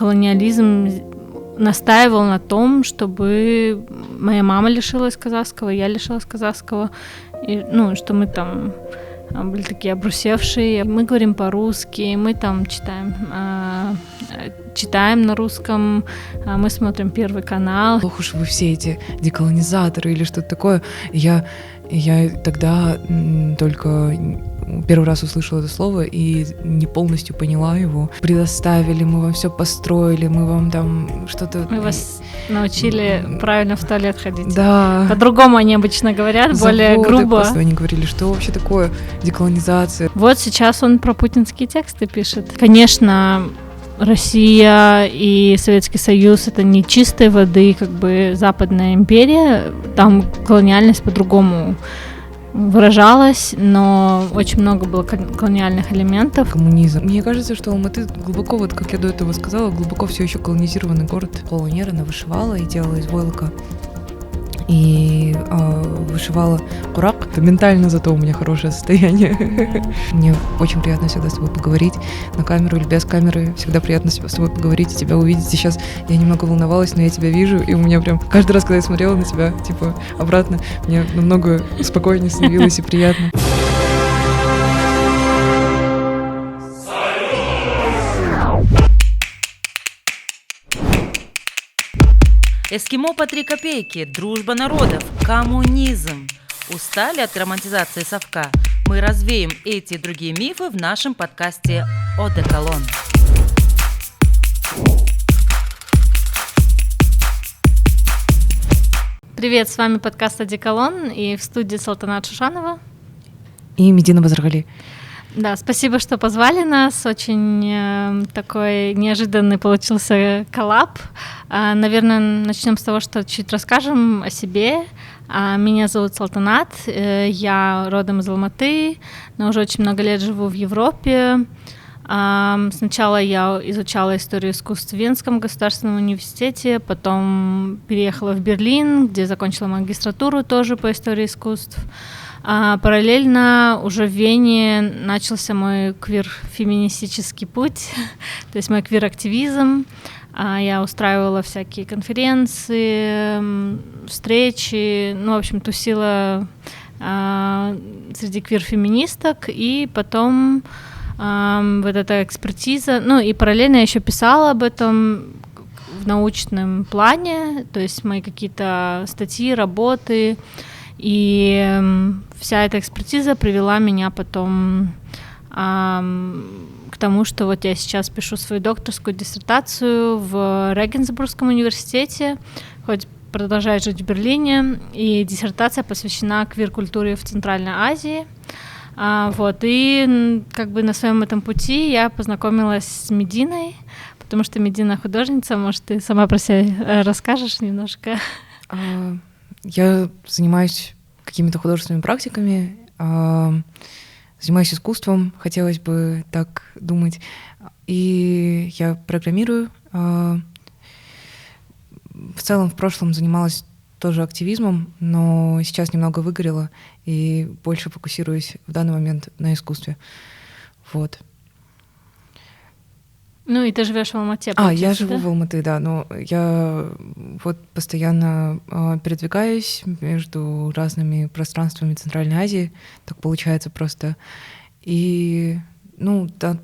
колониализм настаивал на том, чтобы моя мама лишилась казахского, я лишилась казахского, и, что мы там были такие обрусевшие. Мы говорим по-русски, мы там читаем на русском, мы смотрим Первый канал. Ох уж вы все эти деколонизаторы или что-то такое. Я тогда только первый раз услышала это слово и не полностью поняла его. Предоставили, мы вам все построили, мы вам там что-то... Мы вас научили правильно в туалет ходить. Да. По-другому они обычно говорят, более грубо. Они говорили, что вообще такое деколонизация. Вот сейчас он про путинские тексты пишет. Конечно, Россия и Советский Союз — это не чистой воды, как бы Западная империя. Там колониальность по-другому выражалась, но очень много было колониальных элементов. Коммунизм. Мне кажется, что Алматы глубоко, вот как я до этого сказала, глубоко все еще колонизированный город. Полонер, она вышивала и делала из войлока. И вышивала курак. Ментально зато у меня хорошее состояние. Мне очень приятно всегда с тобой поговорить. На камеру или без камеры. Всегда приятно с тобой поговорить и тебя увидеть. Сейчас я немного волновалась, но я тебя вижу. И у меня прям каждый раз, когда я смотрела на тебя, типа, обратно, мне намного спокойнее становилось и приятно. Эскимо по 3 копейки, дружба народов, коммунизм. Устали от романтизации совка? Мы развеем эти и другие мифы в нашем подкасте «Одеколон». Привет, с вами подкаст «Одеколон» и в студии Салтанат Шушанова и Медина Базаргали. Да, спасибо, что позвали нас. Очень такой неожиданный получился коллаб. Наверное, начнем с того, что чуть расскажем о себе. Меня зовут Салтанат, я родом из Алматы, но уже очень много лет живу в Европе. Сначала я изучала историю искусств в Венском государственном университете, потом переехала в Берлин, где закончила магистратуру тоже по истории искусств. Параллельно уже в Вене начался мой квир-феминистический путь, то есть мой квир-активизм. Я устраивала всякие конференции, встречи, в общем, тусила среди квир-феминисток, и потом вот эта экспертиза, и параллельно я еще писала об этом в научном плане, то есть мои какие-то статьи, работы. И вся эта экспертиза привела меня потом к тому, что вот я сейчас пишу свою докторскую диссертацию в Регенсбургском университете, хоть продолжаю жить в Берлине, и диссертация посвящена квир-культуре в Центральной Азии. И как бы на своем этом пути я познакомилась с Мединой, потому что Медина художница, может, ты сама про себя расскажешь немножко? Я занимаюсь какими-то художественными практиками, занимаюсь искусством, хотелось бы так думать, и я программирую. В целом в прошлом занималась тоже активизмом, но сейчас немного выгорела и больше фокусируюсь в данный момент на искусстве. Вот. И ты живешь в Алмате, получается, я живу в Алматы, да, но я вот постоянно передвигаюсь между разными пространствами Центральной Азии, так получается просто, и,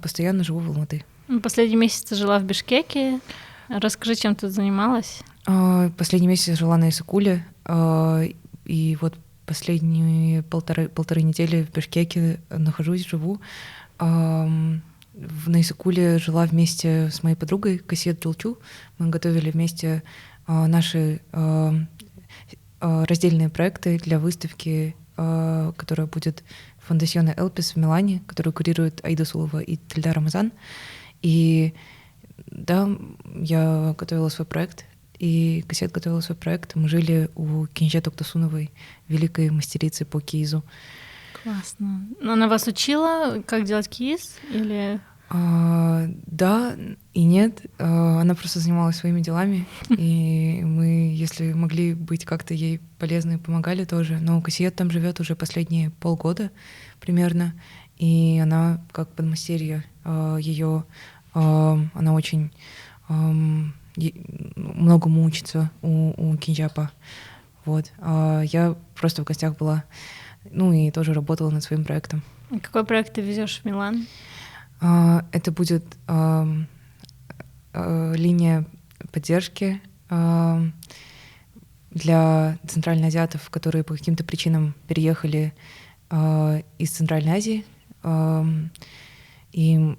постоянно живу в Алматы. Последний месяц ты жила в Бишкеке, расскажи, чем ты занималась? Последний месяц жила на Исыкуле, и вот последние полторы недели в Бишкеке живу. На Исыкуле жила вместе с моей подругой Касиет Джулчу. Мы готовили вместе наши раздельные проекты для выставки, которая будет в Фондасьоне Элпис в Милане, которую курируют Аида Сулова и Тильда Рамазан. И да, я готовила свой проект, и Касиет готовила свой проект. Мы жили у Кинжет Октасуновой, великой мастерицы по киизу. Классно. Но она вас учила, как делать кииз? Или... Да и нет. Она просто занималась своими делами, и мы, если могли быть как-то ей полезны, помогали тоже. Но Касиет там живет уже последние полгода примерно, и она как подмастерье ее, она очень многому учится у Кинджапа. Вот. Я просто в гостях была, и тоже работала над своим проектом. Какой проект ты везешь в Милан? Это будет линия поддержки для центральноазиатов, которые по каким-то причинам переехали из Центральной Азии. И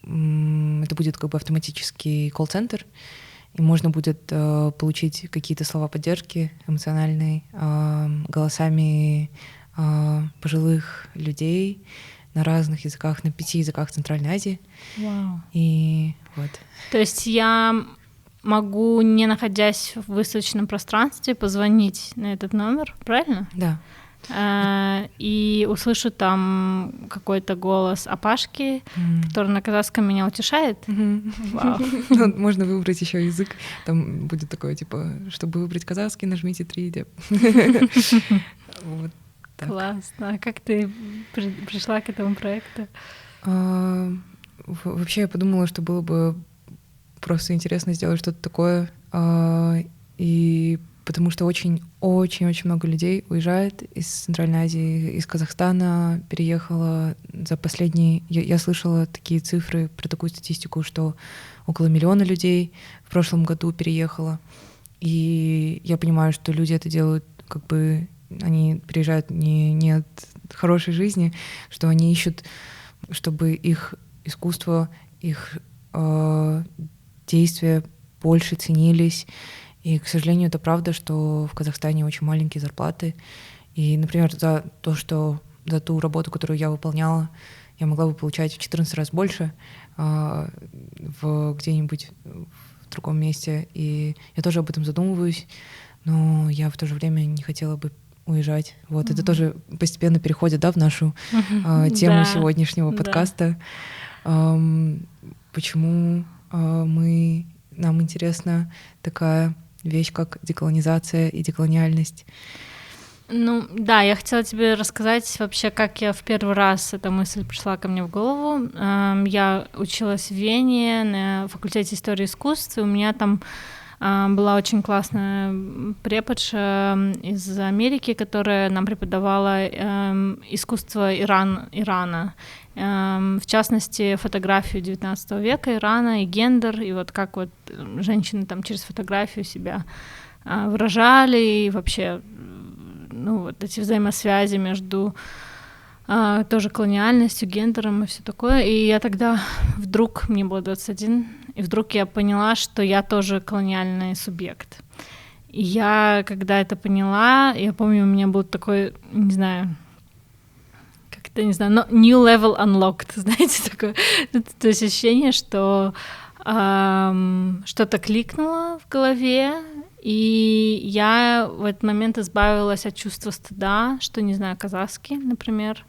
это будет как бы автоматический колл-центр, и можно будет получить какие-то слова поддержки эмоциональной голосами пожилых людей на разных языках, на 5 языках Центральной Азии. Вау. И вот. То есть я могу, не находясь в выставочном пространстве, позвонить на этот номер, правильно? Да. И услышу там какой-то голос Апашки, который на казахском меня утешает. Вау. Можно выбрать еще язык. Там будет такое, типа, чтобы выбрать казахский, нажмите 3. Вот так. Классно. А как ты пришла к этому проекту? Вообще я подумала, что было бы просто интересно сделать что-то такое. И потому что очень-очень-очень много людей уезжает из Центральной Азии, из Казахстана, переехало за последние... Я слышала такие цифры, про такую статистику, что около 1 миллиона людей в прошлом году переехало. И я понимаю, что люди это делают, как бы они приезжают не от хорошей жизни, что они ищут, чтобы их искусство, их действия больше ценились. И, к сожалению, это правда, что в Казахстане очень маленькие зарплаты. И, например, за ту работу, которую я выполняла, я могла бы получать в 14 раз больше где-нибудь в другом месте. И я тоже об этом задумываюсь, но я в то же время не хотела бы уезжать. Вот, это тоже постепенно переходит, в нашу тему сегодняшнего подкаста. Почему нам интересна такая вещь, как деколонизация и деколониальность. Я хотела тебе рассказать вообще, как я в первый раз эта мысль пришла ко мне в голову. Я училась в Вене на факультете истории искусств, и у меня там была очень классная преподша из Америки, которая нам преподавала искусство Ирана. В частности, фотографию XIX века Ирана и гендер, и вот как вот женщины там через фотографию себя выражали, и вообще вот эти взаимосвязи между тоже колониальностью, гендером и все такое. И я тогда вдруг, мне было 21, и вдруг я поняла, что я тоже колониальный субъект. И я, когда это поняла, я помню, у меня был такой, не знаю, но new level unlocked, знаете, такое, то есть ощущение, что что-то кликнуло в голове, и я в этот момент избавилась от чувства стыда, что не знаю казахский, например,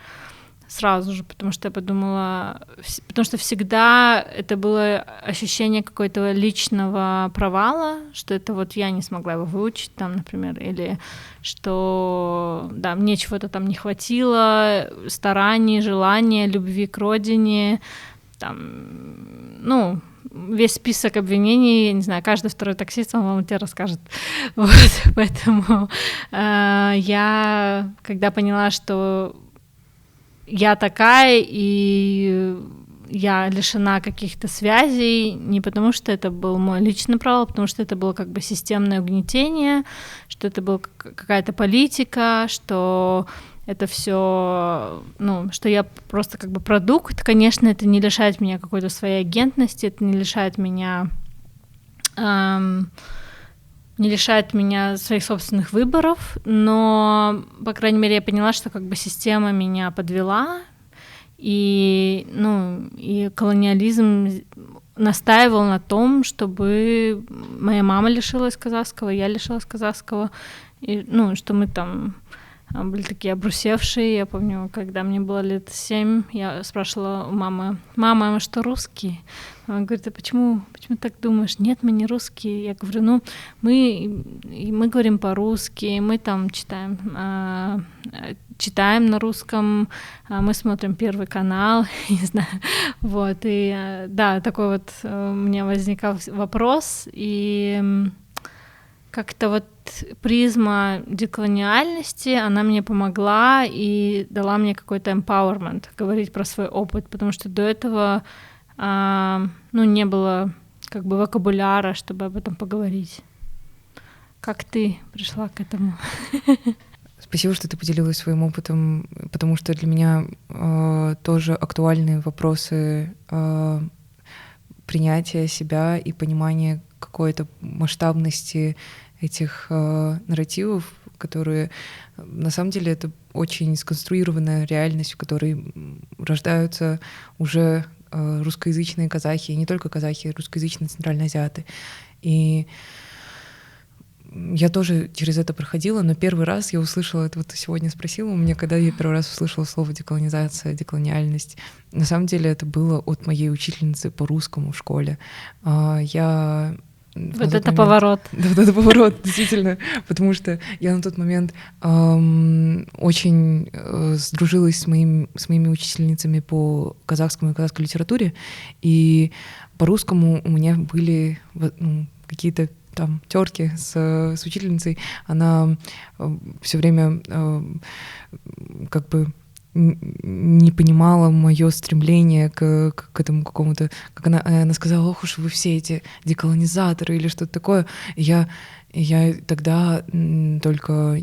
сразу же, потому что я подумала, потому что всегда это было ощущение какого-то личного провала, что это вот я не смогла его выучить, там, например, или что, да, мне чего-то там не хватило, стараний, желания, любви к родине, там, весь список обвинений, я не знаю, каждый второй таксист вам тебе расскажет. Вот, поэтому я, когда поняла, что я такая, и я лишена каких-то связей, не потому что это был мой личный провал, потому что это было как бы системное угнетение, что это была какая-то политика, что это все, что я просто как бы продукт. Конечно, это не лишает меня какой-то своей агентности, это не лишает меня своих собственных выборов, но, по крайней мере, я поняла, что как бы система меня подвела, и колониализм настаивал на том, чтобы моя мама лишилась казахского, я лишилась казахского, и, что мы там были такие обрусевшие. Я помню, когда мне было лет 7, я спрашивала у мамы: «Мама, мы что, русские?» Она говорит: «А почему так думаешь?» «Нет, мы не русские». Я говорю: мы говорим по-русски, мы там читаем на русском, мы смотрим Первый канал, не знаю, вот, и да, такой вот у меня возникал вопрос, и как-то вот призма деколониальности, она мне помогла и дала мне какой-то empowerment говорить про свой опыт, потому что до этого не было как бы вокабуляра, чтобы об этом поговорить. Как ты пришла к этому? Спасибо, что ты поделилась своим опытом, потому что для меня тоже актуальны вопросы принятия себя и понимания какой-то масштабности этих нарративов, которые на самом деле это очень сконструированная реальность, в которой рождаются уже русскоязычные казахи, и не только казахи, русскоязычные центральноазиаты. И я тоже через это проходила, но первый раз я услышала, это вот ты сегодня спросила у меня, когда я первый раз услышала слово деколонизация, деколониальность. На самом деле это было от моей учительницы по русскому в школе. Вот это поворот. Да, вот это поворот, действительно, потому что я на тот момент очень сдружилась с моими учительницами по казахскому и казахской литературе, и по русскому у меня были какие-то там терки с учительницей. Она все время как бы не понимала мое стремление к этому какому-то, как она сказала: ох уж вы все эти деколонизаторы или что-то такое. И я тогда только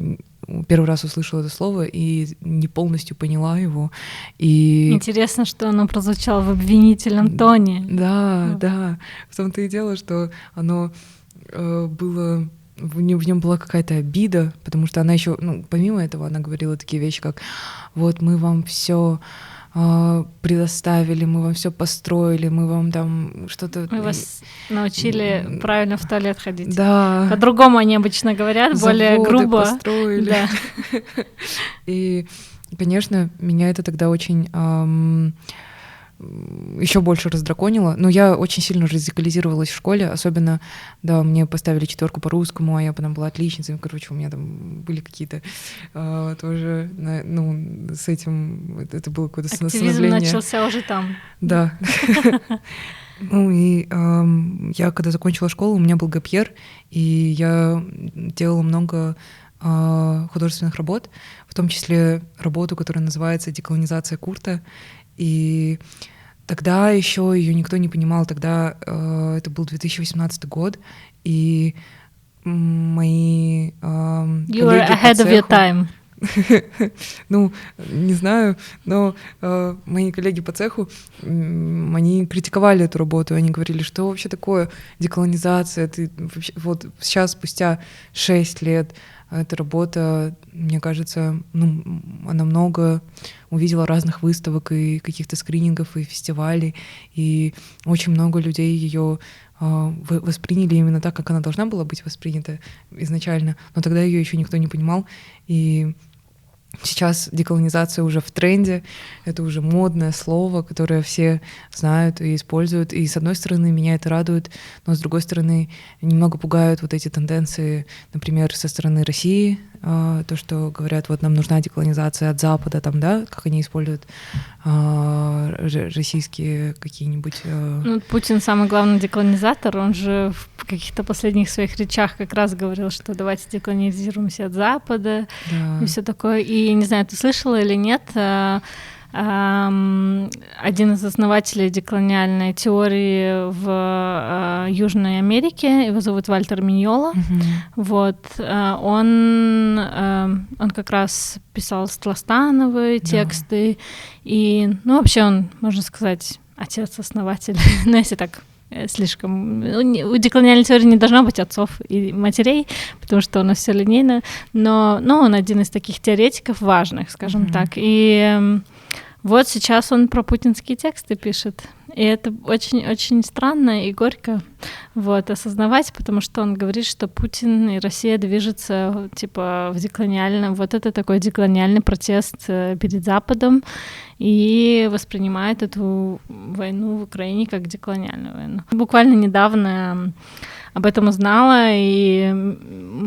первый раз услышала это слово и не полностью поняла его. И интересно, что оно прозвучало в обвинительном тоне. Да. В том-то и дело, что оно было... В нем была какая-то обида, потому что она еще, помимо этого, она говорила такие вещи, как: вот мы вам все предоставили, мы вам все построили, мы вам там что-то... Мы вас научили правильно в туалет ходить. Да. По-другому они обычно говорят, более грубо. Построили. Да. И, конечно, меня это тогда очень... еще больше раздраконила. Но я очень сильно радикализировалась в школе, особенно, да, мне поставили 4 по русскому, а я потом была отличницей. Короче, у меня там были какие-то тоже, с этим, это было какое-то становление. Активизм начался уже там. Да. И я, когда закончила школу, у меня был гэп-йер, и я делала много художественных работ, в том числе работу, которая называется «Деколонизация Курта». И тогда еще ее никто не понимал. Тогда это был 2018 год, и мои You коллеги were ahead of your time. Не знаю, но мои коллеги по цеху, они критиковали эту работу, они говорили, что вообще такое деколонизация, ты вообще, вот сейчас, спустя 6 лет, эта работа, мне кажется, она много увидела разных выставок и каких-то скринингов и фестивалей, и очень много людей ее восприняли именно так, как она должна была быть воспринята изначально, но тогда ее еще никто не понимал, и сейчас деколонизация уже в тренде, это уже модное слово, которое все знают и используют, и с одной стороны меня это радует, но с другой стороны немного пугают вот эти тенденции, например, со стороны России, то, что говорят, вот нам нужна деколонизация от Запада, там, да, как они используют российские какие-нибудь... Путин самый главный деколонизатор, он же в каких-то последних своих речах как раз говорил, что давайте деколонизируемся от Запада, да. И все такое. И не знаю, ты слышала или нет, один из основателей деколониальной теории в Южной Америке, его зовут Вальтер Миньола. Вот, он как раз писал Стлостановые тексты, и, вообще он, можно сказать, отец-основатель, если так слишком... У деколониальной теории не должно быть отцов и матерей, потому что у нас все линейно, но он один из таких теоретиков важных, скажем так, и... Вот сейчас он про путинские тексты пишет. И это очень-очень странно и горько вот, осознавать, потому что он говорит, что Путин и Россия движутся типа в деколониальном... Вот это такой деколониальный протест перед Западом и воспринимает эту войну в Украине как деколониальную войну. Буквально недавно об этом узнала, и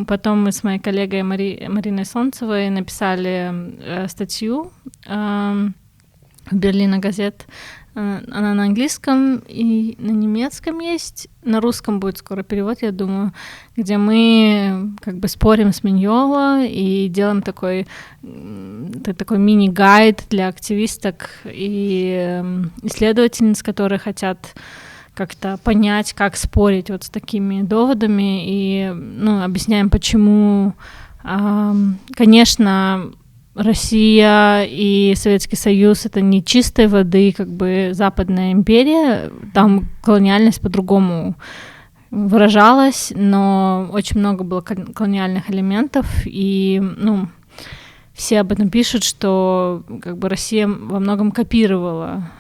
потом мы с моей коллегой Мариной Солнцевой написали статью в Берлина газет. Она на английском и на немецком есть. На русском будет скоро перевод, я думаю, где мы как бы спорим с Миньола и делаем такой мини-гайд для активисток и исследовательниц, которые хотят как-то понять, как спорить вот с такими доводами, и объясняем, почему, конечно, Россия и Советский Союз — это не чистой воды, как бы Западная империя, там колониальность по-другому выражалась, но очень много было колониальных элементов, и, все об этом пишут, что как бы Россия во многом копировала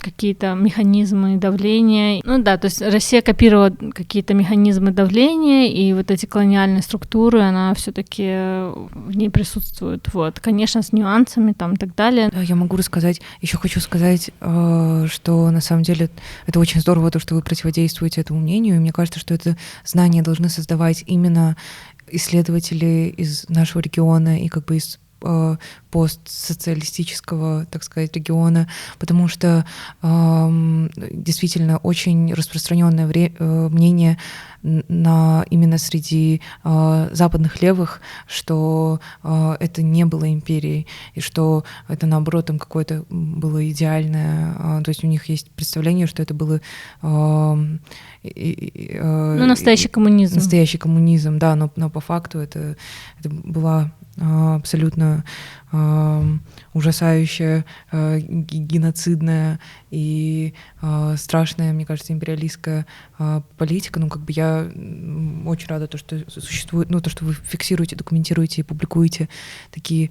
какие-то механизмы давления. То есть Россия копировала какие-то механизмы давления, и вот эти колониальные структуры, она все-таки в ней присутствует. Вот, конечно, с нюансами там и так далее. Да, я могу рассказать, еще хочу сказать, что на самом деле это очень здорово, то, что вы противодействуете этому мнению, и мне кажется, что это знание должны создавать именно исследователи из нашего региона и как бы из постсоциалистического, так сказать, региона, потому что действительно очень распространенное мнение именно среди западных левых, что это не было империей, и что это, наоборот, там какое-то было идеальное, то есть у них есть представление, что это было настоящий коммунизм. Настоящий коммунизм, да, но по факту это была абсолютно ужасающая, геноцидная и страшная, мне кажется, империалистская политика. Я очень рада, что существует, то, что вы фиксируете, документируете и публикуете такие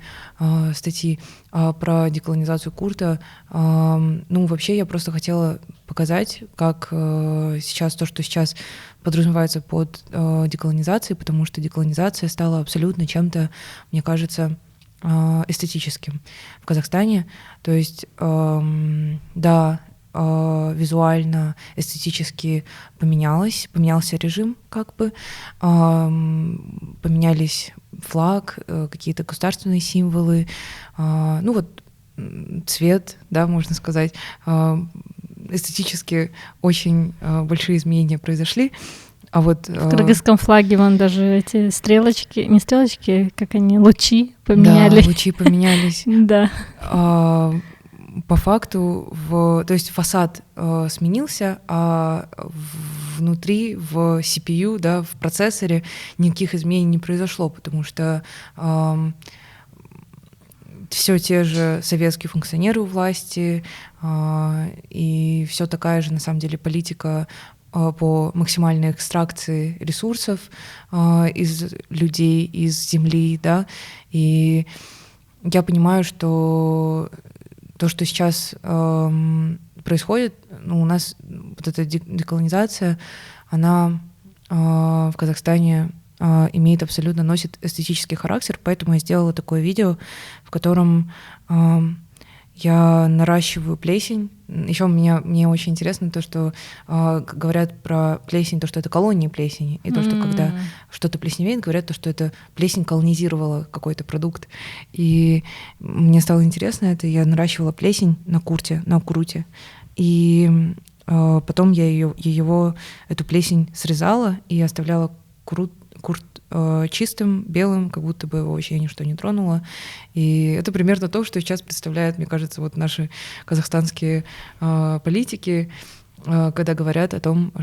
статьи про деколонизацию Курта. Вообще я просто хотела показать, как сейчас то, что сейчас подразумевается под деколонизацией, потому что деколонизация стала абсолютно чем-то, мне кажется, эстетическим в Казахстане. То есть, да, визуально, эстетически поменялся режим, как бы, поменялись флаг, какие-то государственные символы, цвет, да, можно сказать, эстетически очень большие изменения произошли. А вот в кыргызском флаге вон даже эти стрелочки, не стрелочки, как они, лучи поменялись. Да, лучи поменялись. Да. По факту, то есть фасад сменился, а внутри, в CPU, да, в процессоре никаких изменений не произошло, потому что все те же советские функционеры у власти, и все такая же, на самом деле, политика по максимальной экстракции ресурсов из людей, из земли, да, и я понимаю, что то, что сейчас происходит, у нас вот эта деколонизация, она в Казахстане носит эстетический характер, поэтому я сделала такое видео, в котором я наращиваю плесень. Еще мне очень интересно то, что говорят про плесень, то, что это колонии плесени, и то, что когда что-то плесневеет, говорят то, что это плесень колонизировала какой-то продукт. И мне стало интересно это, я наращивала плесень на укруте, и потом я эту плесень срезала и оставляла курт чистым, белым, как будто бы его вообще ничто не тронуло. И это примерно то, что сейчас представляют, мне кажется, вот наши казахстанские политики, когда говорят о том,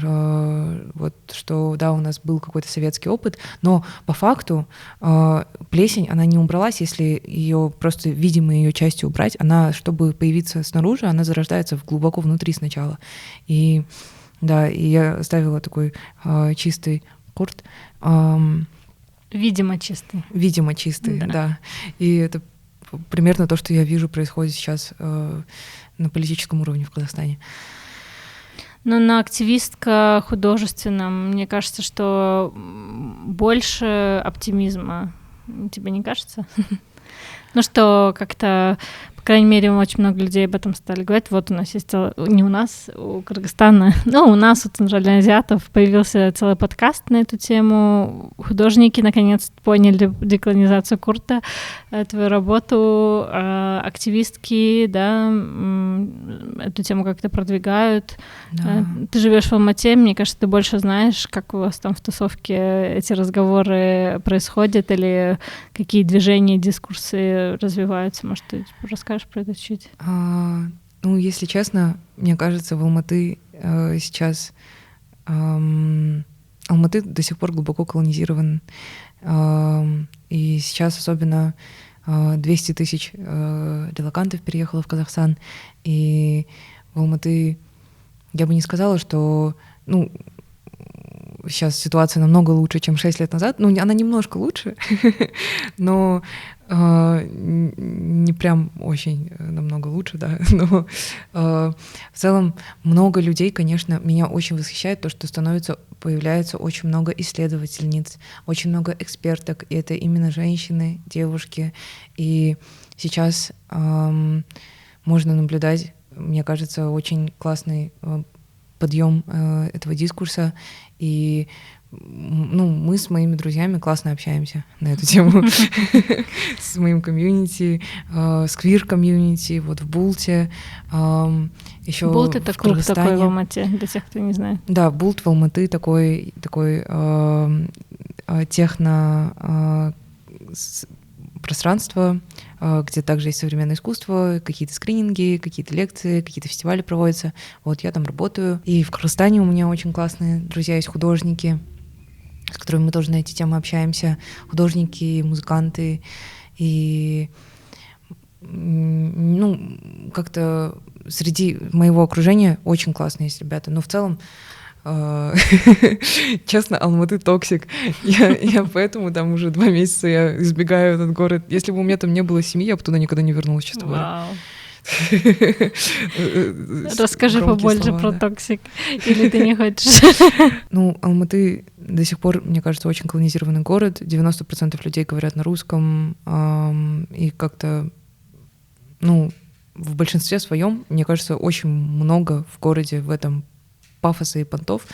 что да, у нас был какой-то советский опыт, но по факту плесень, она не убралась, если ее просто видимой ее частью убрать, она, чтобы появиться снаружи, она зарождается глубоко внутри сначала. И да, и я оставила такой чистый курт. Видимо чистый. Видимо чистый, да. И это примерно то, что я вижу происходит сейчас на политическом уровне в Казахстане. Но на активистско-художественном, мне кажется, что больше оптимизма. Тебе не кажется? Ну что, как-то, по крайней мере, очень много людей об этом стали говорить. Вот у нас есть не у нас, у Кыргызстана, но у нас, у центральноазиатов, появился целый подкаст на эту тему. Художники, наконец, поняли деколонизацию Курта, твою работу, активистки, да, эту тему как-то продвигают. Да. Ты живешь в Алмате, мне кажется, ты больше знаешь, как у вас там в тусовке эти разговоры происходят, или какие движения, дискурсы развиваются. Может, ты расскажешь про это чуть? Ну, если честно, мне кажется, в Алматы сейчас... Алматы до сих пор глубоко колонизирован. И сейчас особенно 200 тысяч релокантов переехало в Казахстан. И в Алматы я бы не сказала, что... Ну, сейчас ситуация намного лучше, чем 6 лет назад. Ну, она немножко лучше, но не прям очень намного лучше, да. Но в целом много людей, конечно, меня очень восхищает то, что появляется очень много исследовательниц, очень много эксперток, и это именно женщины, девушки. И сейчас можно наблюдать, мне кажется, очень классный подъем этого дискурса, и ну, мы с моими друзьями классно общаемся на эту тему, с моим комьюнити, с квир-комьюнити, вот в Булте, еще Булт — это клуб такой в Алмате, для тех, кто не знает. Да, Булт в Алматы такой техно пространство, где также есть современное искусство, какие-то скрининги, какие-то лекции, какие-то фестивали проводятся. Вот я там работаю. И в Кыргызстане у меня очень классные друзья есть, художники, с которыми мы тоже на эти темы общаемся. Художники, музыканты. И ну, как-то среди моего окружения очень классные есть ребята. Но в целом, честно, Алматы токсик. Я поэтому там уже 2 месяца я избегаю этот город. Если бы у меня там не было семьи, я бы туда никогда не вернулась, честно говоря. Расскажи побольше про токсик. Или ты не хочешь? Ну, Алматы до сих пор, мне кажется, очень колонизированный город. 90% людей говорят на русском. И как-то, ну, в большинстве своем, мне кажется, очень много в городе в этом пафоса и понтов.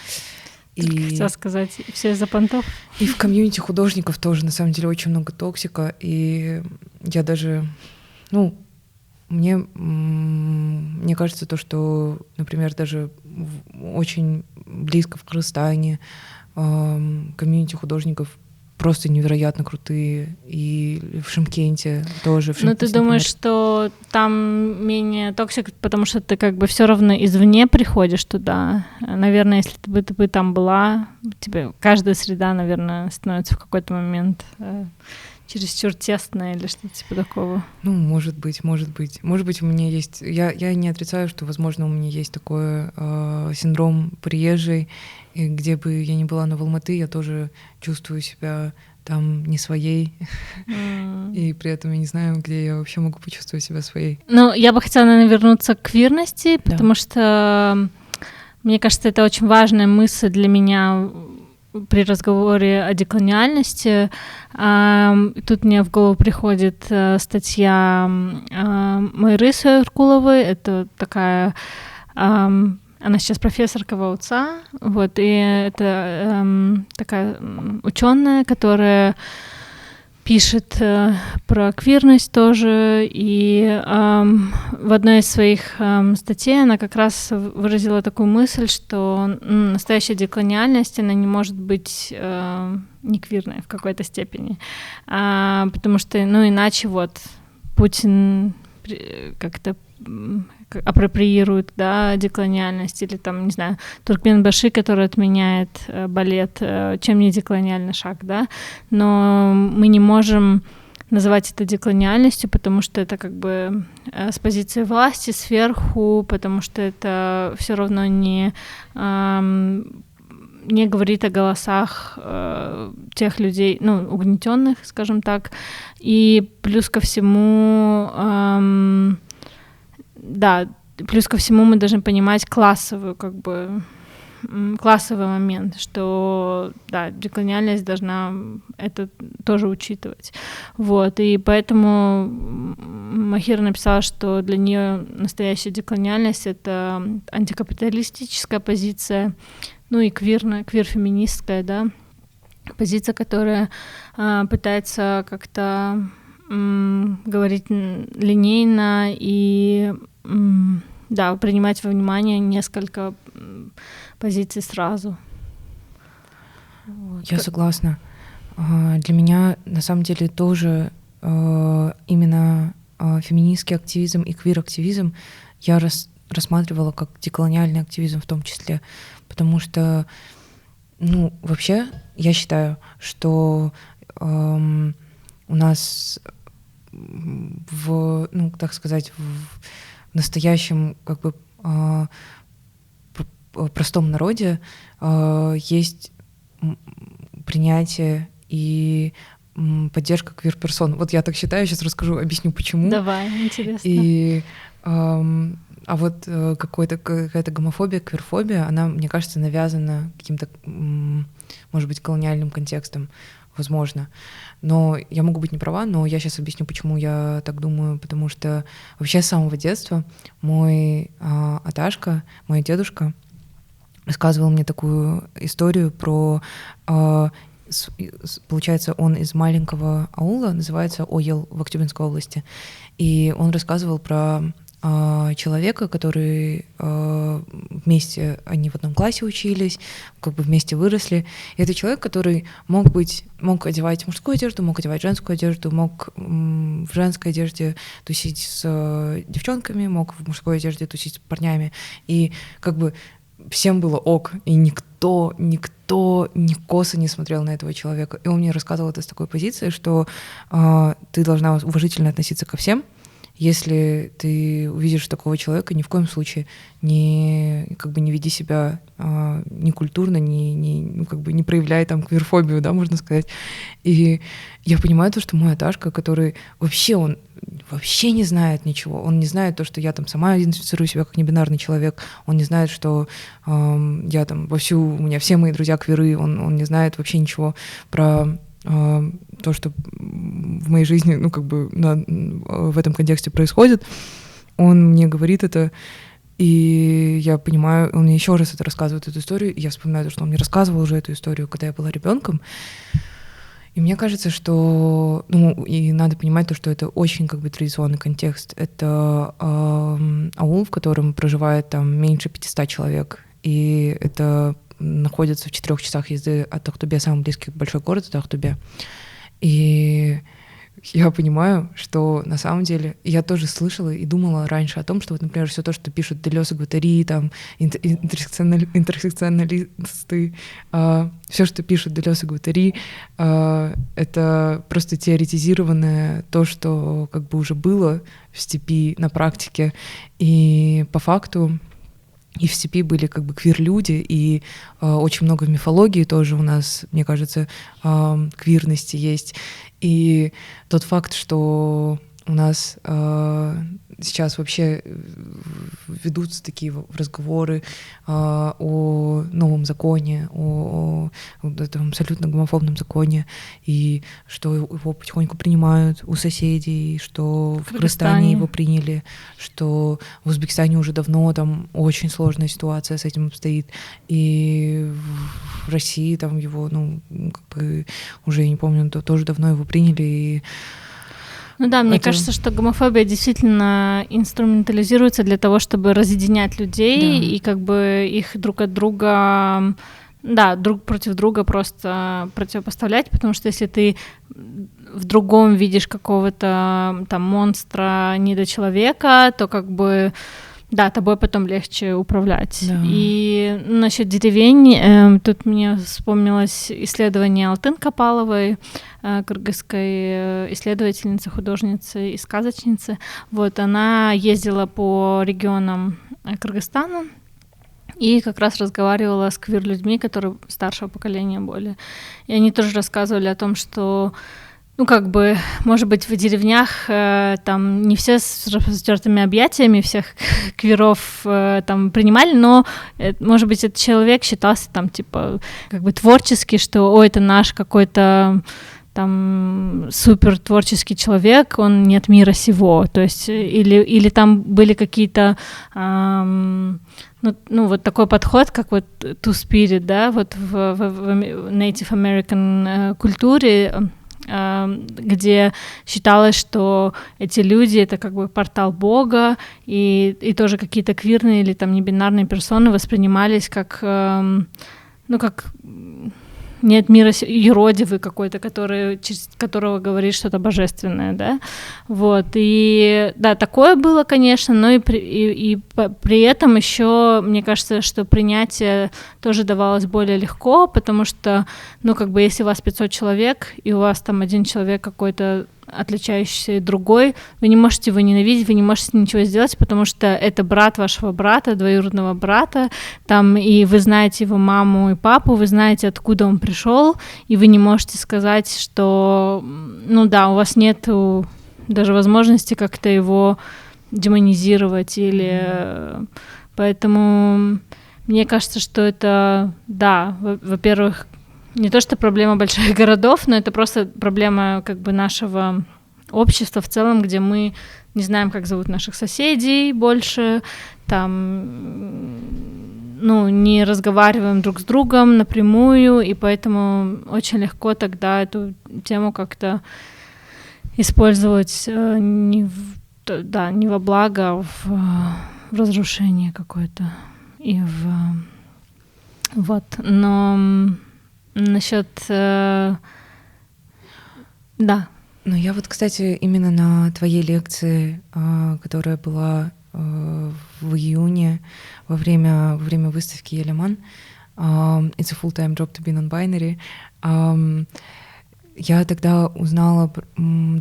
И хотела сказать, все из-за понтов. И в комьюнити художников тоже, на самом деле, очень много токсика. И я даже, ну, мне кажется, то, что, например, даже очень близко в Кыргызстане комьюнити художников просто невероятно крутые, и в Шымкенте тоже. Но ты думаешь, что там менее токсик, потому что ты как бы все равно извне приходишь туда? Наверное, если ты там была, тебе каждая среда, наверное, становится в какой-то момент чересчур тесная или что-то типа такого. Ну, может быть. Может быть, у меня есть... Я не отрицаю, что, возможно, у меня есть такой синдром приезжей, и где бы я ни была, но в Алматы я тоже чувствую себя там не своей, и при этом я не знаю, где я вообще могу почувствовать себя своей. Ну, я бы хотела, наверное, вернуться к квирности, потому что, мне кажется, это очень важная мысль для меня при разговоре о деколониальности. Тут мне в голову приходит статья Майры Сойеркуловой. Это такая... Она сейчас профессорка ВУЦа, вот, и это такая ученая, которая пишет про квирность тоже, и в одной из своих статей она как раз выразила такую мысль, что настоящая деколониальность, она не может быть не квирной в какой-то степени, потому что, ну, иначе вот Путин как-то апроприирует, да, деколониальность, или там, не знаю, Туркменбаши, который отменяет балет, чем не деколониальный шаг, да, но мы не можем называть это деколониальностью, потому что это как бы с позиции власти, сверху, потому что это все равно не говорит о голосах тех людей, ну, угнетенных, скажем так. И плюс ко всему, плюс ко всему мы должны понимать классовый момент, что, да, деколониальность должна это тоже учитывать. Вот, и поэтому Махира написала, что для нее настоящая деколониальность — это антикапиталистическая позиция, ну и квир-феминистская, да, позиция, которая пытается как-то говорить линейно и принимать во внимание несколько позиций сразу. Я согласна. Для меня на самом деле тоже именно феминистский активизм и квир-активизм я рассматривала как деколониальный активизм в том числе, потому что, ну, вообще я считаю, что у нас в настоящем как бы простом народе есть принятие и поддержка квир-персон. Вот я так считаю, сейчас объясню почему. Давай, интересно. И вот какая-то гомофобия, квирфобия, она, мне кажется, навязана каким-то, может быть, колониальным контекстом, возможно. Но я могу быть не права, но я сейчас объясню, почему я так думаю, потому что вообще с самого детства мой Аташка, мой дедушка, рассказывал мне такую историю про... Получается, он из маленького аула, называется Ойел, в Актюбинской области. И он рассказывал про человека, который вместе, они в одном классе учились, как бы вместе выросли. И это человек, который мог одевать мужскую одежду, мог одевать женскую одежду, мог в женской одежде тусить с девчонками, мог в мужской одежде тусить с парнями. И как бы всем было ок, и никто ни косо не смотрел на этого человека. И он мне рассказывал это с такой позиции, что ты должна уважительно относиться ко всем. Если ты увидишь такого человека, ни в коем случае не веди себя некультурно, не проявляй там квирфобию, да, можно сказать. И я понимаю то, что мой Аташка, который он вообще не знает ничего, он не знает то, что я там сама идентифицирую себя как небинарный человек, он не знает, что я там у меня все мои друзья квиры, он не знает вообще ничего про то, что в моей жизни, в этом контексте происходит. Он мне говорит это, и я понимаю, он мне еще раз это рассказывает, эту историю, и я вспоминаю то, что он мне рассказывал уже эту историю, когда я была ребенком. И мне кажется, что, и надо понимать то, что это очень традиционный контекст. Это аул, в котором проживает там меньше 500 человек, и это находится в 4 часах езды от Ахтубе, самый близкий большой город — это Ахтубе. И я понимаю, что на самом деле я тоже слышала и думала раньше о том, что, вот, например, все то, что пишут Делёс и Гваттари, там, интерсекционалисты, все, что пишут Делёс и Гваттари, это просто теоретизированное то, что уже было в степи на практике. И по факту и в степи были квир-люди, и очень много в мифологии тоже у нас, мне кажется, квирности есть. И тот факт, что у нас сейчас вообще ведутся такие разговоры о новом законе, о этом абсолютно гомофобном законе, и что его потихоньку принимают у соседей, что в Кыргызстане его приняли, что в Узбекистане уже давно там очень сложная ситуация с этим обстоит, и в России там его, уже я не помню, тоже давно его приняли, и мне кажется, что гомофобия действительно инструментализируется для того, чтобы разъединять людей, и их друг от друга, друг против друга просто противопоставлять, потому что если ты в другом видишь какого-то там монстра, недочеловека, то тобой потом легче управлять. Да. И насчет деревень, тут мне вспомнилось исследование Алтын Капаловой, кыргызской исследовательницы, художницы и сказочницы. Вот, она ездила по регионам Кыргызстана и как раз разговаривала с квир-людьми, которые старшего поколения более. И они тоже рассказывали о том, что, ну, как бы, может быть, в деревнях там не все с распростертыми объятиями всех квиров там принимали, но, может быть, этот человек считался там, типа, как бы творческий, что, о, это наш какой-то там супер творческий человек, он не от мира сего, то есть, или там были какие-то, ну, вот такой подход, как вот Two-Spirit, да, вот в Native American культуре, где считалось, что эти люди — это как бы портал Бога, и тоже какие-то квирные или там небинарные персоны воспринимались как, ну, как не от мира юродивый какой-то, через которого говорит что-то божественное, да, вот, и, да, такое было, конечно, но и при этом еще, мне кажется, что принятие тоже давалось более легко, потому что, ну, как бы, если у вас 500 человек, и у вас там один человек какой-то отличающийся и другой, вы не можете его ненавидеть, вы не можете ничего сделать, потому что это брат вашего брата, двоюродного брата, там, и вы знаете его маму и папу, вы знаете, откуда он пришел, и вы не можете сказать, что, ну да, у вас нет даже возможности как-то его демонизировать, или поэтому мне кажется, что это, да, во-первых, не то, что проблема больших городов, но это просто проблема как бы нашего общества в целом, где мы не знаем, как зовут наших соседей больше, там, ну, не разговариваем друг с другом напрямую, и поэтому очень легко тогда эту тему как-то использовать не во благо, а в разрушение какое-то. И вот, но насчет, да. Ну, я вот, кстати, именно на твоей лекции, которая была в июне во время выставки Елеман, It's a full-time job to be non-binary, я тогда узнала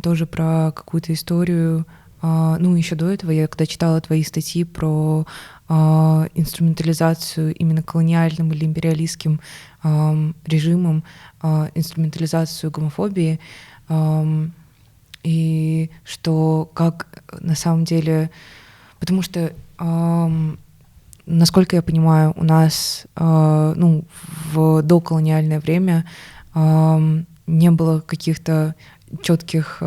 тоже про какую-то историю, ну, еще до этого, я когда читала твои статьи про инструментализацию именно колониальным или империалистским режимом, инструментализацию гомофобии, и что как на самом деле, потому что, насколько я понимаю, у нас, ну, в доколониальное время не было каких-то четких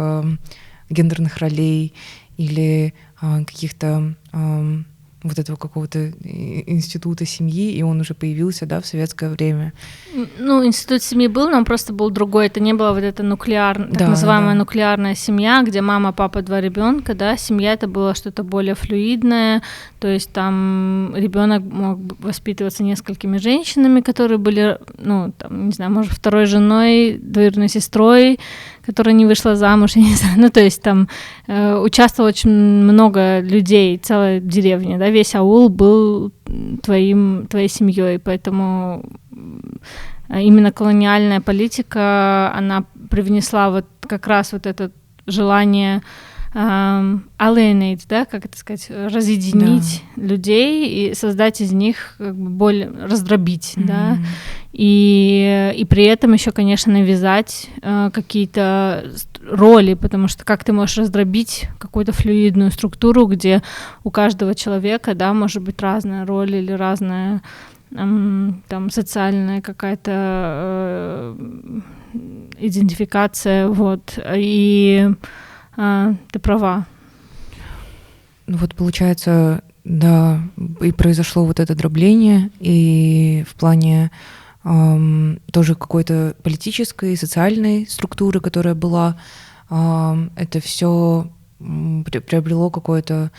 гендерных ролей или каких-то вот этого какого-то института семьи, и он уже появился, да, в советское время. Ну, институт семьи был, но он просто был другой. Это не была вот эта так называемая нуклеарная семья, где мама, папа, 2 ребенка, да. Семья — это было что-то более флюидное, то есть там ребенок мог воспитываться несколькими женщинами, которые были, ну, там, не знаю, может, второй женой, двоюродной сестрой, которая не вышла замуж, я не знаю, ну, то есть там участвовало очень много людей, целая деревня, да, весь аул был твоей семьей, поэтому именно колониальная политика, она привнесла вот как раз вот это желание alienate, да, как это сказать, разъединить людей и создать из них как бы более, раздробить, да, и при этом еще, конечно, навязать какие-то роли, потому что как ты можешь раздробить какую-то флюидную структуру, где у каждого человека, да, может быть разная роль или разная там социальная какая-то идентификация, вот, и ты права. Ну вот получается, да, и произошло вот это дробление, и в плане тоже какой-то политической, социальной структуры, которая была, это все приобрело какое-то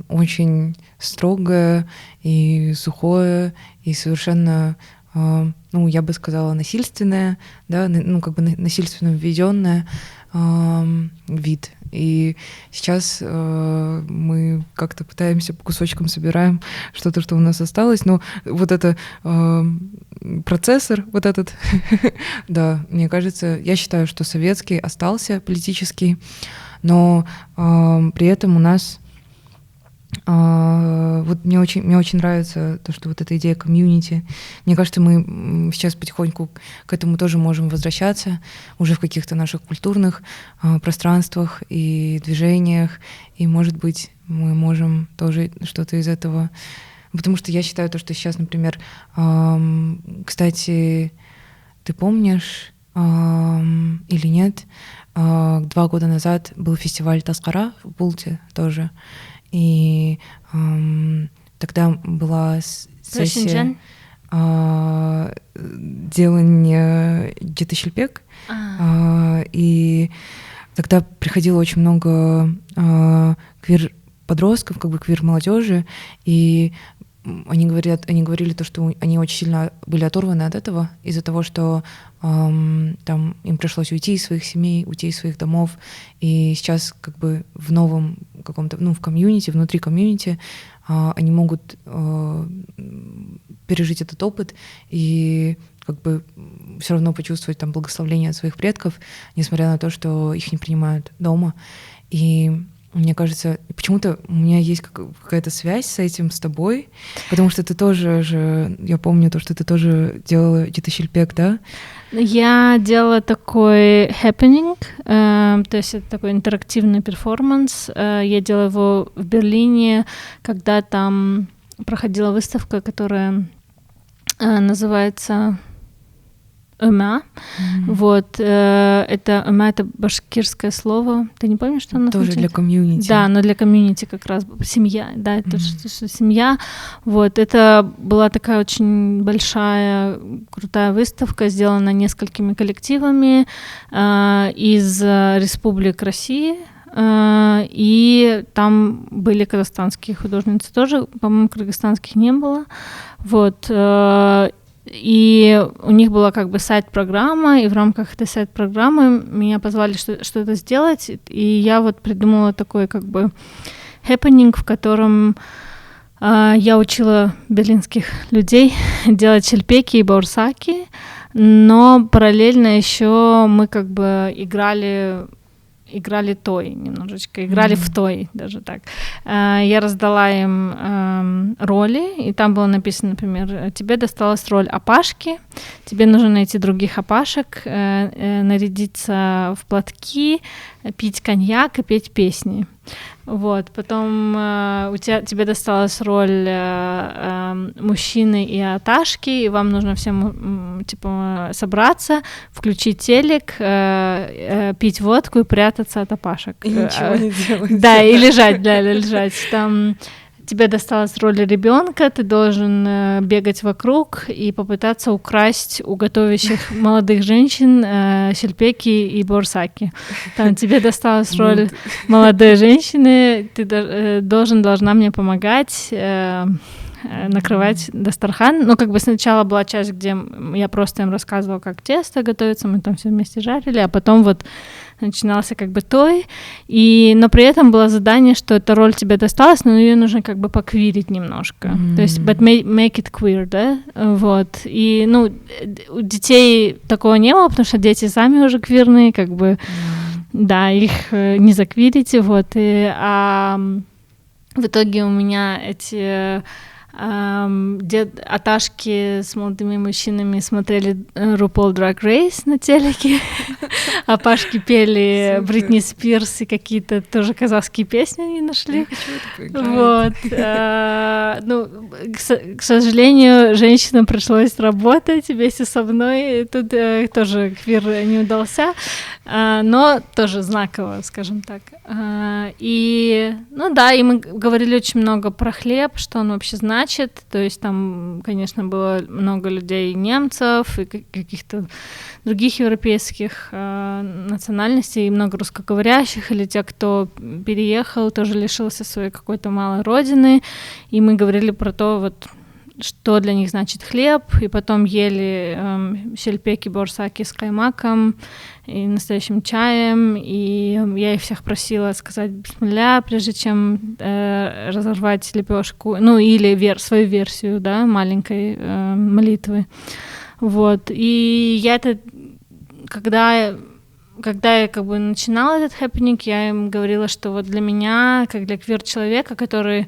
очень строгое и сухое, и совершенно, ну, я бы сказала, насильственное, да, ну, как бы насильственно введенное вид. И сейчас мы как-то пытаемся по кусочкам собираем что-то, что у нас осталось, но вот это процессор, вот этот, да, мне кажется, я считаю, что советский остался политический, но при этом у нас Вот мне очень нравится то, что вот эта идея комьюнити. Мне кажется, мы сейчас потихоньку к этому тоже можем возвращаться уже в каких-то наших культурных пространствах и движениях, и, может быть, мы можем тоже что-то из этого... Потому что я считаю то, что сейчас, например, кстати, ты помнишь или нет, 2 года назад был фестиваль Таскара в Булте тоже, и тогда была сессия делания Джиты Шельпек, и тогда приходило очень много квир-подростков, как бы квир-молодежи, и они говорили то, что они очень сильно были оторваны от этого из-за того, что там им пришлось уйти из своих семей, уйти из своих домов, и сейчас как бы в новом каком-то, в комьюнити, внутри комьюнити они могут пережить этот опыт и как бы все равно почувствовать там благословение от своих предков, несмотря на то, что их не принимают дома. И мне кажется, почему-то у меня есть какая-то связь с этим, с тобой, потому что ты тоже же, я помню то, что ты тоже делала Джиты Шельпек, да? Я делала такой happening, то есть это такой интерактивный перформанс. Я делала его в Берлине, когда там проходила выставка, которая называется Öma. Вот, это Öma, это башкирское слово. Ты не помнишь, что оно тоже означает? Для комьюнити. Да, но для комьюнити как раз семья, да, это что семья. Вот, это была такая очень большая, крутая выставка, сделана несколькими коллективами из республик России. И там были казахстанские художницы тоже, по-моему, кыргызстанских не было. Вот. И у них была как бы сайт-программа, и в рамках этой сайт-программы меня позвали что-то сделать, и я вот придумала такой как бы хэппенинг, в котором я учила берлинских людей делать шельпеки и баурсаки, но параллельно еще мы как бы играли той немножечко, играли в той, даже так. Я раздала им роли, и там было написано, например, тебе досталась роль опашки, тебе нужно найти других опашек, нарядиться в платки, пить коньяк и петь песни. Вот, потом тебе досталась роль мужчины и аташки, и вам нужно всем типа собраться, включить телек, пить водку и прятаться от опашек. И ничего не делать. Да, и лежать. Там тебе досталась роль ребенка, ты должен бегать вокруг и попытаться украсть у готовящих молодых женщин шельпеки и борсаки. Там тебе досталась роль молодой женщины, ты должна мне помогать накрывать дастархан. Ну, как бы сначала была часть, где я просто им рассказывала, как тесто готовится, мы там все вместе жарили, а потом вот начинался как бы той, но при этом было задание, что эта роль тебе досталась, но ее нужно как бы поквирить немножко. То есть but make it queer, да? Вот. И, у детей такого не было, потому что дети сами уже квирные, как бы, да, их не заквирите, вот. А в итоге у меня эти аташки с молодыми мужчинами смотрели RuPaul Drag Race на телеке, а пашки пели Бритни Спирс и какие-то тоже казахские песни они нашли. Вот. К сожалению, женщинам пришлось работать вместе со мной. Тут тоже квир не удался, но тоже знаково, скажем так. И мы говорили очень много про хлеб, что он вообще значит. То есть там, конечно, было много людей немцев и каких-то других европейских национальностей, и много русскоговорящих, или те, кто переехал, тоже лишился своей какой-то малой родины. И мы говорили про то, вот, что для них значит хлеб, и потом ели шельпеки, борсаки с каймаком и настоящим чаем, и я их всех просила сказать бисмилля, прежде чем разорвать лепешку, или свою версию, да, маленькой молитвы. Вот, и я это, когда я как бы начинала этот хэппининг, я им говорила, что вот для меня, как для квир-человека, который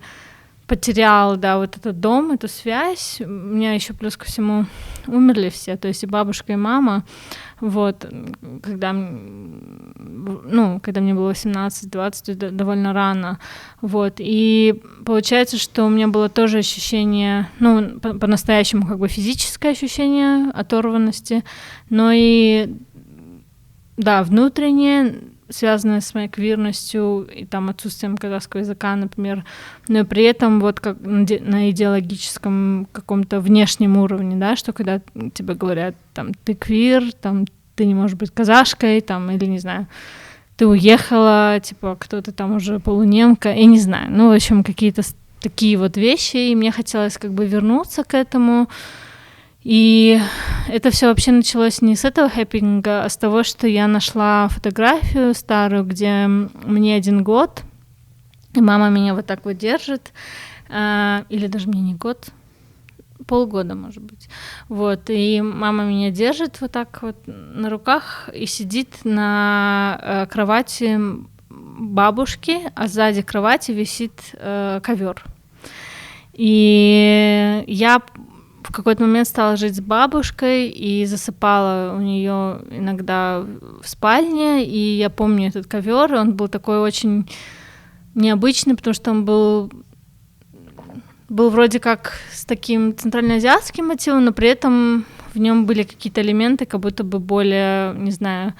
потерял, да, вот этот дом, эту связь. У меня еще плюс ко всему умерли все, то есть и бабушка, и мама. Вот, когда мне было 18-20, довольно рано. Вот, и получается, что у меня было тоже ощущение, по-настоящему как бы физическое ощущение оторванности, но и, да, внутреннее, связанное с моей квирностью и там отсутствием казахского языка, например, но при этом вот как на идеологическом каком-то внешнем уровне, да, что когда тебе говорят, там, ты квир, там, ты не можешь быть казашкой, там, или, не знаю, ты уехала, типа, кто-то там уже полунемка, я не знаю, в общем, какие-то такие вот вещи, и мне хотелось как бы вернуться к этому. И это все вообще началось не с этого хэппинга, а с того, что я нашла фотографию старую, где мне 1 год, и мама меня вот так вот держит, или даже мне не год, полгода, может быть. Вот, и мама меня держит вот так вот на руках и сидит на кровати бабушки, а сзади кровати висит ковер. И я в какой-то момент стала жить с бабушкой и засыпала у нее иногда в спальне, и я помню этот ковер, он был такой очень необычный, потому что он был вроде как с таким центральноазиатским мотивом, но при этом в нем были какие-то элементы, как будто бы более, не знаю,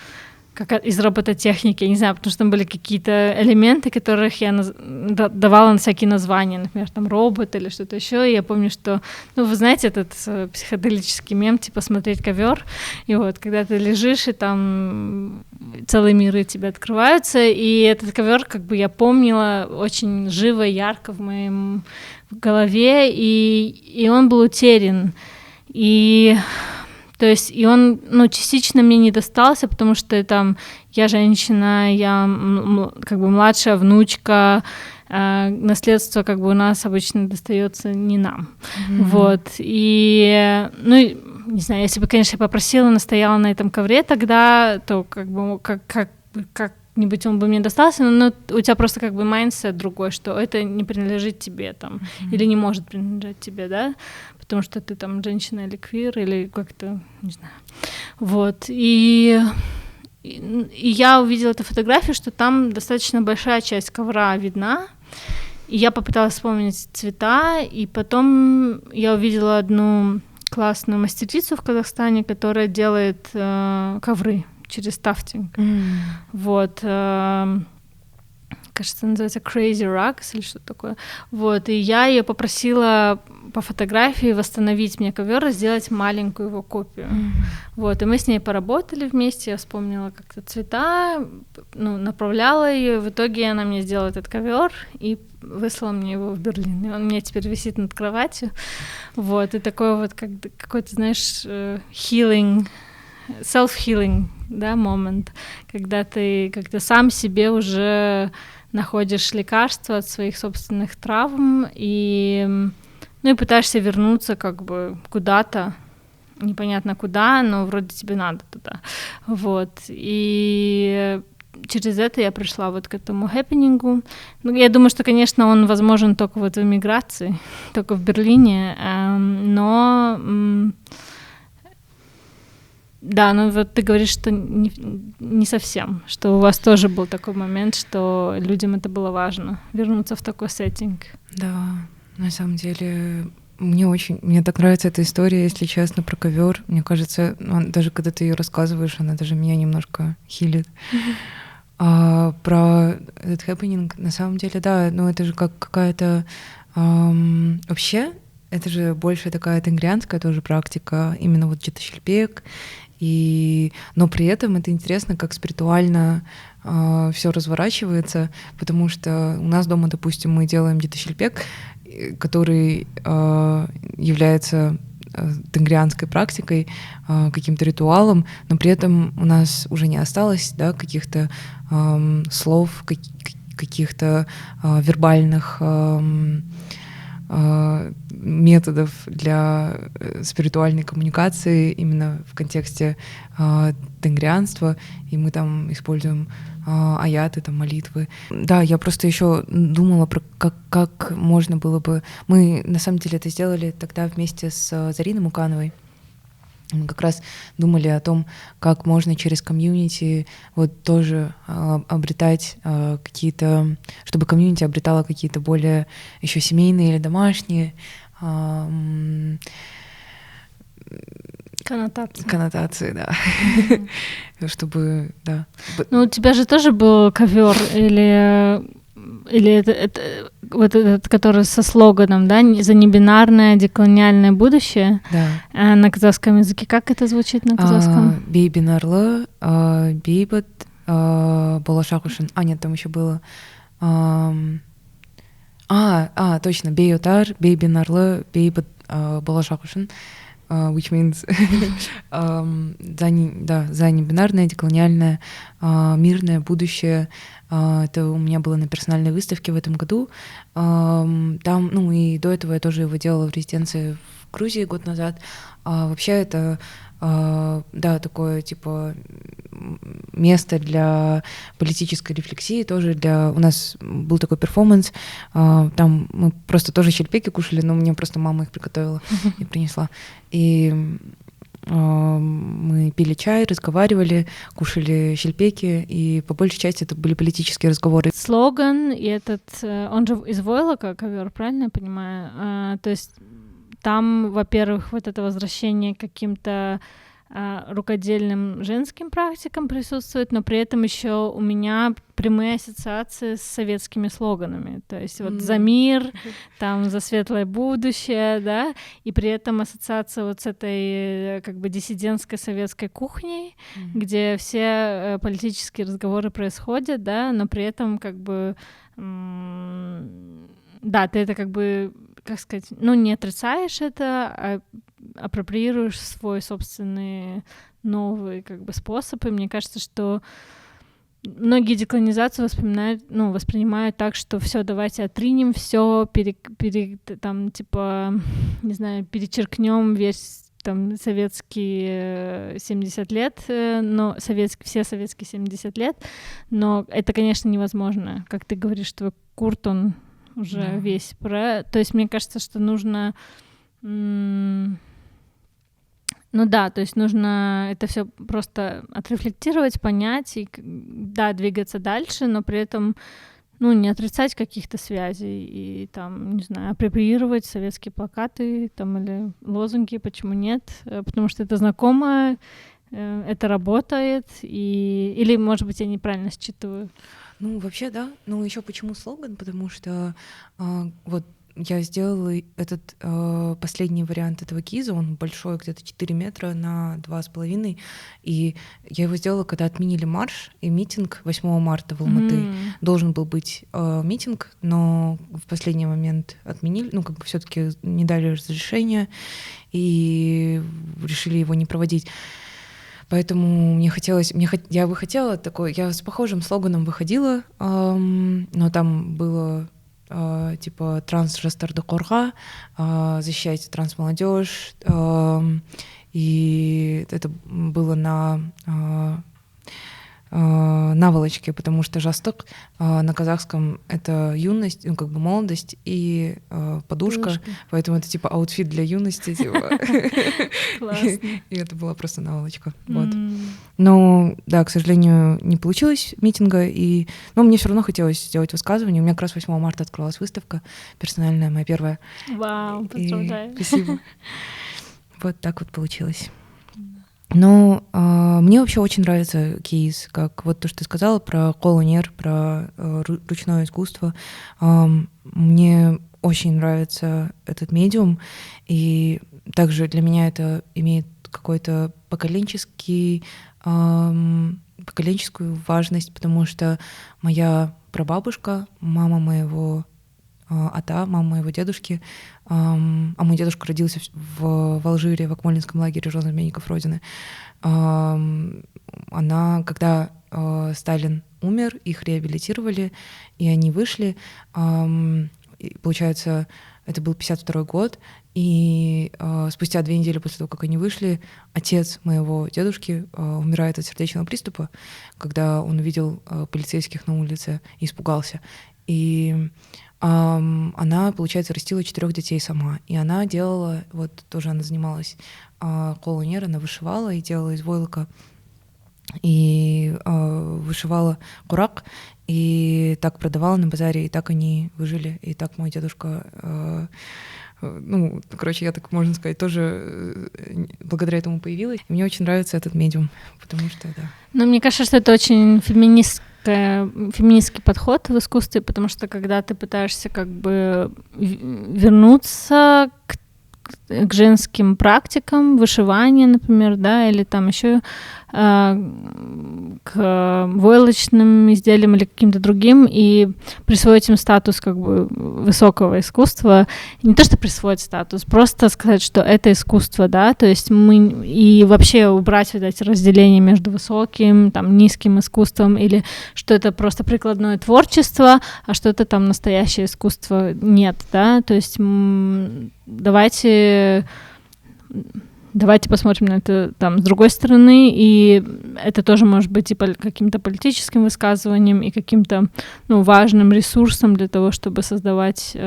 как из робототехники, я не знаю, потому что там были какие-то элементы, которых я давала на всякие названия, например, там робот или что-то еще. И я помню, что, вы знаете, этот психоделический мем, типа смотреть ковер, и вот когда ты лежишь, и там целые миры тебе открываются, и этот ковер, как бы я помнила очень живо, ярко в моем голове, и он был утерян. То есть, и он, частично мне не достался, потому что там я женщина, я как бы младшая внучка, наследство как бы у нас обычно достается не нам. Вот, и, не знаю, если бы, конечно, я попросила, настояла на этом ковре тогда, то как бы как-нибудь он бы мне достался, но у тебя просто как бы майндсет другой, что это не принадлежит тебе там, или не может принадлежать тебе, да, потому что ты там женщина или квир, или как-то, не знаю. Вот, и я увидела эту фотографию, что там достаточно большая часть ковра видна, и я попыталась вспомнить цвета, и потом я увидела одну классную мастерицу в Казахстане, которая делает ковры через тафтинг. Вот, кажется, называется Crazy Rugs или что-то такое. Вот, и я ее попросила по фотографии восстановить мне ковер и сделать маленькую его копию. Вот, и мы с ней поработали вместе, я вспомнила как-то цвета, направляла ее, в итоге она мне сделала этот ковер и выслала мне его в Берлин. И он у меня теперь висит над кроватью. Вот, и такой вот какой-то, знаешь, healing, self-healing, да, момент, когда ты как-то сам себе уже находишь лекарства от своих собственных травм и пытаешься вернуться как бы куда-то, непонятно куда, но вроде тебе надо туда. Вот. И через это я пришла вот к этому хэппенингу. Я думаю, что, конечно, он возможен только вот в эмиграции, только в Берлине, но да, вот ты говоришь, что не совсем, что у вас тоже был такой момент, что людям это было важно, вернуться в такой сеттинг. Да, на самом деле, мне так нравится эта история, если честно, про ковер. Мне кажется, даже когда ты ее рассказываешь, она даже меня немножко хилит. А про этот хэппенинг, на самом деле, да, это же как какая-то... вообще, это же больше такая тенгрианская тоже практика, именно вот джета-шельпек, но при этом это интересно, как спиритуально все разворачивается, потому что у нас дома, допустим, мы делаем джета-шельпек, который является тенгрианской практикой, каким-то ритуалом, но при этом у нас уже не осталось, да, каких-то слов, каких-то вербальных методов для спиритуальной коммуникации именно в контексте тенгрианства, и мы там используем аяты, там молитвы. Да, я просто еще думала про как можно было бы... Мы на самом деле это сделали тогда вместе с Зариной Мукановой. Мы как раз думали о том, как можно через комьюнити вот тоже обретать какие-то, чтобы комьюнити обретало какие-то более еще семейные или домашние коннотации, да. Чтобы, да. Ну, у тебя же тоже был ковер или это вот этот, который со слоганом, да, за небинарное деколониальное будущее, да. На казахском языке. Как это звучит на казахском? Бейбинарлы, бейбат, болашак ушин. Нет, там еще было. Точно, бейотар, бейбинарлы, бейбат, болашак ушин. Which means за небинарное, деколониальное, мирное будущее. Это у меня было на персональной выставке в этом году. Там, ну и до этого я тоже его делала в резиденции в Грузии год назад. Вообще это, да, такое типа место для политической рефлексии, тоже для... У нас был такой перформанс, там мы просто тоже щельпеки кушали, но мне просто мама их приготовила и принесла. И мы пили чай, разговаривали, кушали щельпеки, и по большей части это были политические разговоры. Слоган, и этот, он же из войлока ковер, правильно я понимаю? То есть там, во-первых, вот это возвращение к каким-то рукодельным женским практикам присутствует, но при этом еще у меня прямые ассоциации с советскими слоганами. То есть вот за мир, там за светлое будущее, да, и при этом ассоциация вот с этой как бы диссидентской советской кухней, где все политические разговоры происходят, да, но при этом как бы да, ты это как бы, как сказать, ну, не отрицаешь это, а апроприируешь свой собственный новый как бы способ. И мне кажется, что многие деколонизацию воспринимают так, что все, давайте отринем все, там, типа, не знаю, перечеркнем весь там советские 70 лет, но все советские 70 лет, но это, конечно, невозможно. Как ты говоришь, твой Курт, он уже весь про... То есть мне кажется, что нужно... Ну да, то есть нужно это все просто отрефлектировать, понять и, да, двигаться дальше, но при этом, ну, не отрицать каких-то связей и там, не знаю, апроприировать советские плакаты там или лозунги, почему нет? Потому что это знакомо, это работает, или, может быть, я неправильно считываю. Ну, вообще, да. Ну, еще почему слоган? Потому что вот я сделала этот последний вариант этого киза, он большой, где-то 4 метра на 2,5, и я его сделала, когда отменили марш и митинг 8 марта в Алматы. Должен был быть митинг, но в последний момент отменили, ну, как бы все-таки не дали разрешения и решили его не проводить. Поэтому мне хотелось, я бы хотела такой, я с похожим слоганом выходила, но там было типа транс-жастарды корға, защищайте транс-молодежь, и это было на наволочке, потому что жастық на казахском это юность, ну как бы молодость и подушка, поэтому это типа аутфит для юности, типа. И это была просто наволочка. Вот. Но да, к сожалению, не получилось митинга, но мне все равно хотелось сделать высказывание. У меня как раз 8 марта открылась выставка персональная, моя первая. Вау, поздравляю. Спасибо. Вот так вот получилось. Но мне вообще очень нравится кейс, как вот то, что ты сказала про колонер, про ручное искусство. Мне очень нравится этот медиум, и также для меня это имеет какой-то поколенческую важность, потому что моя прабабушка, мама моего ата, мама моего дедушки, а мой дедушка родился в Алжире, в Акмолинском лагере железнозаменников Родины. Она, когда Сталин умер, их реабилитировали, и они вышли. И, получается, Это был 52-й год, и спустя 2 недели после того, как они вышли, отец моего дедушки умирает от сердечного приступа, когда он увидел полицейских на улице и испугался. И она, получается, растила 4 детей сама. И она делала, вот тоже она занималась колонер, она вышивала и делала из войлока. И вышивала курак, и так продавала на базаре, и так они выжили, и так мой дедушка, я так, можно сказать, тоже благодаря этому появилась. И мне очень нравится этот медиум, потому что, да. Но мне кажется, что это очень феминистский подход в искусстве, потому что когда ты пытаешься как бы вернуться к женским практикам, вышивания, например, да, или там еще к войлочным изделиям или каким-то другим, и присвоить им статус как бы высокого искусства. Не то, что присвоить статус, просто сказать, что это искусство, да, то есть мы и вообще убрать вот эти разделения между высоким, там, низким искусством, или что это просто прикладное творчество, а что это там настоящее искусство нет, да, то есть давайте посмотрим на это там с другой стороны, и это тоже может быть и каким-то политическим высказыванием, и каким-то важным ресурсом для того, чтобы создавать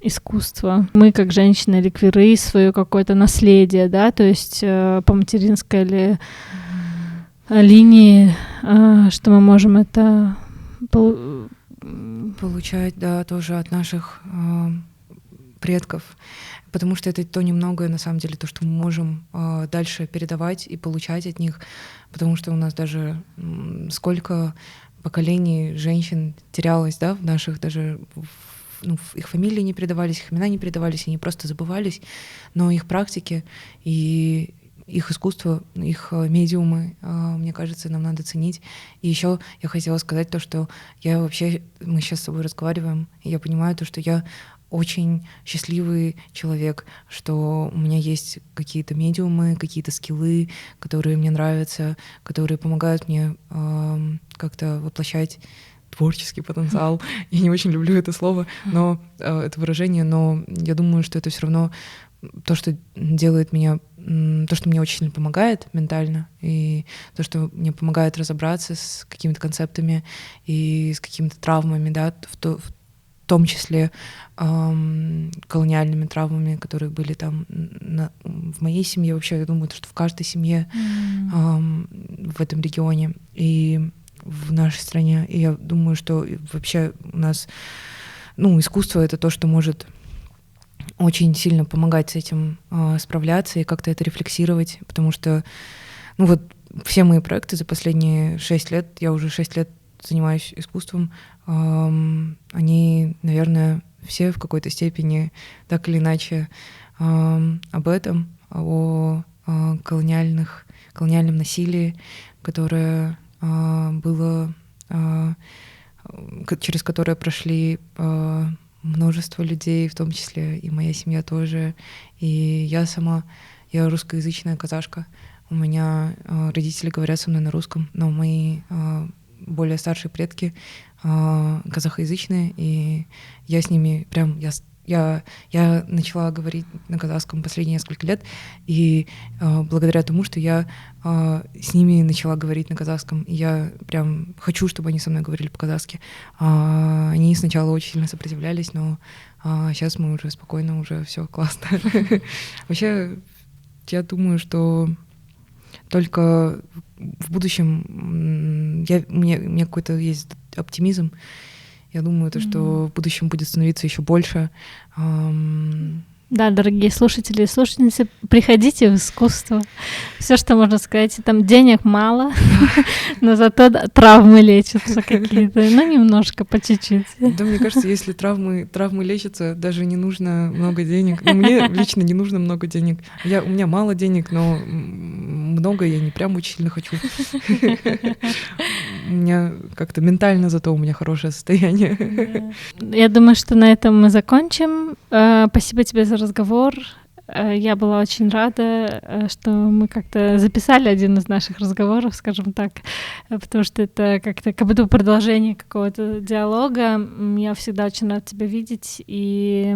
искусство. Мы, как женщины или квиры, свое какое-то наследие, да, то есть по материнской или линии, что мы можем это получать, да, тоже от наших предков, потому что это то немногое, на самом деле, то, что мы можем дальше передавать и получать от них, потому что у нас даже сколько поколений женщин терялось, да, в наших даже, их фамилии не передавались, их имена не передавались, они просто забывались, но их практики и их искусство, их медиумы, мне кажется, нам надо ценить. И еще я хотела сказать то, что мы сейчас с тобой разговариваем, и я понимаю то, что я очень счастливый человек, что у меня есть какие-то медиумы, какие-то скиллы, которые мне нравятся, которые помогают мне как-то воплощать творческий потенциал. Я не очень люблю это слово, но это выражение, но я думаю, что это все равно то, что делает меня, то, что мне очень сильно помогает ментально, и то, что мне помогает разобраться с какими-то концептами и с какими-то травмами, да, в том числе колониальными травмами, которые были там в моей семье. Вообще, я думаю, что в каждой семье в этом регионе и в нашей стране. И я думаю, что вообще у нас искусство — это то, что может очень сильно помогать с этим справляться и как-то это рефлексировать, потому что все мои проекты за последние 6 лет, я уже 6 лет занимаюсь искусством, они, наверное, все в какой-то степени так или иначе об этом, о колониальном насилии, которое было, через которое прошли множество людей, в том числе и моя семья тоже, и я русскоязычная казашка. У меня родители говорят со мной на русском, но мои более старшие предки казахоязычные, и я с ними прям, я начала говорить на казахском последние несколько лет, и благодаря тому, что я с ними начала говорить на казахском, и я прям хочу, чтобы они со мной говорили по-казахски. Они сначала очень сильно сопротивлялись, но сейчас мы уже спокойно, уже все классно. Вообще, я думаю, что только в будущем у меня какой-то есть оптимизм. Я думаю, что в будущем будет становиться еще больше. Да, дорогие слушатели и слушательницы, приходите в искусство. Все, что можно сказать, там денег мало, но зато травмы лечатся какие-то, немножко, по чуть-чуть. Да, мне кажется, если травмы лечатся, даже не нужно много денег. Мне лично не нужно много денег. У меня мало денег, но много я не прям очень сильно хочу. У меня как-то ментально зато у меня хорошее состояние. Я думаю, что на этом мы закончим. Спасибо тебе за разговор. Я была очень рада, что мы как-то записали один из наших разговоров, скажем так, потому что это как будто продолжение какого-то диалога. Я всегда очень рада тебя видеть, и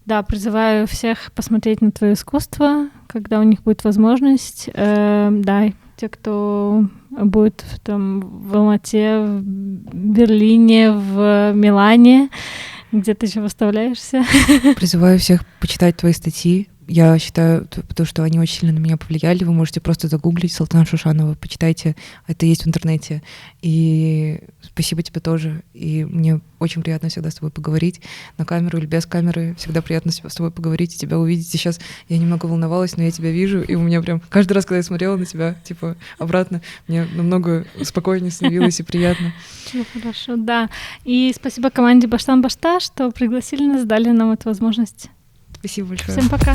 да, призываю всех посмотреть на твое искусство, когда у них будет возможность. Да, те, кто будет в Алмате, в Берлине, в Милане, где ты еще выставляешься. Призываю всех почитать твои статьи. Я считаю, то, что они очень сильно на меня повлияли. Вы можете просто загуглить Салтанат Шушанова, почитайте, это есть в интернете. И спасибо тебе тоже. И мне очень приятно всегда с тобой поговорить на камеру или без камеры. Всегда приятно с тобой поговорить и тебя увидеть. Сейчас я немного волновалась, но я тебя вижу, и у меня прям каждый раз, когда я смотрела на тебя, типа, обратно, мне намного спокойнее становилось и приятно. Ну, хорошо, да. И спасибо команде Баштан Башта, что пригласили нас, дали нам эту возможность. Спасибо большое. Всем пока.